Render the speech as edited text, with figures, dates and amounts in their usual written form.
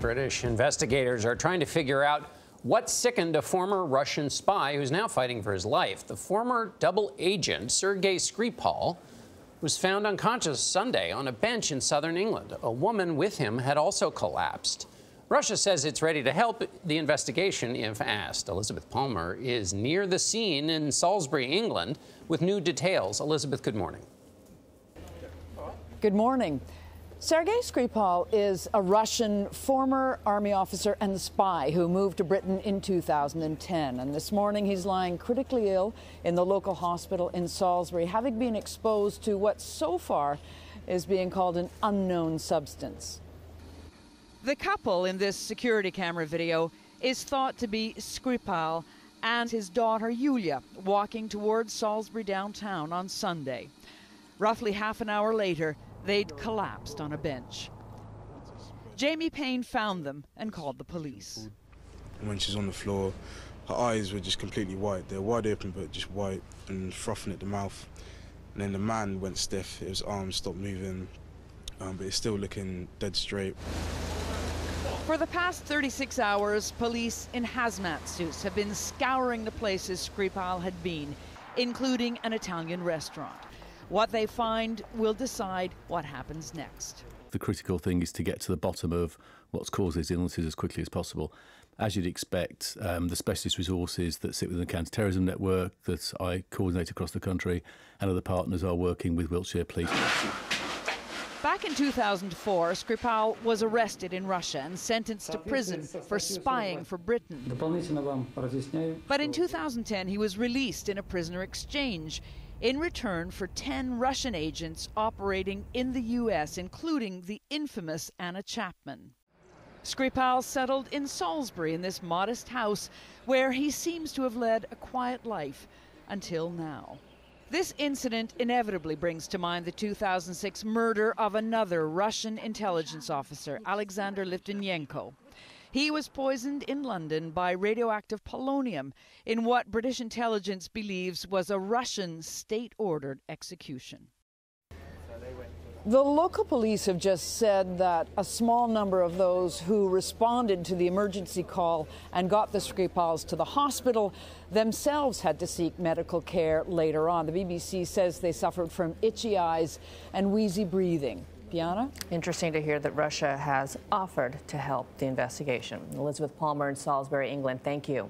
British investigators are trying to figure out what sickened a former Russian spy who's now fighting for his life. The former double agent, Sergei Skripal, was found unconscious Sunday on a bench in southern England. A woman with him had also collapsed. Russia says it's ready to help the investigation if asked. Elizabeth Palmer is near the scene in Salisbury, England, with new details. Elizabeth, good morning. Good morning. Sergei Skripal is a Russian former army officer and spy who moved to Britain in 2010. And this morning he's lying critically ill in the local hospital in Salisbury, having been exposed to what so far is being called an unknown substance. The couple in this security camera video is thought to be Skripal and his daughter Yulia walking towards Salisbury downtown on Sunday. Roughly half an hour later, they'd collapsed on a bench. Jamie Payne found them and called the police. When she's on the floor, her eyes were just completely white. They're wide open, but just white and frothing at the mouth. And then the man went stiff, his arms stopped moving, but he's still looking dead straight. For the past 36 hours, police in hazmat suits have been scouring the places Skripal had been, including an Italian restaurant. What they find will decide what happens next. The critical thing is to get to the bottom of what's caused these illnesses as quickly as possible. As you'd expect, the specialist resources that sit within the counter-terrorism network that I coordinate across the country and other partners are working with Wiltshire Police. Back in 2004, Skripal was arrested in Russia and sentenced to prison for spying for Britain. But in 2010, he was released in a prisoner exchange in return for 10 Russian agents operating in the U.S., including the infamous Anna Chapman. Skripal settled in Salisbury in this modest house where he seems to have led a quiet life until now. This incident inevitably brings to mind the 2006 murder of another Russian intelligence officer, Alexander Litvinenko. He was poisoned in London by radioactive polonium in what British intelligence believes was a Russian state-ordered execution. The local police have just said that a small number of those who responded to the emergency call and got the Skripals to the hospital themselves had to seek medical care later on. The BBC says they suffered from itchy eyes and wheezy breathing. Piana? Interesting to hear that Russia has offered to help the investigation. Elizabeth Palmer in Salisbury, England, thank you.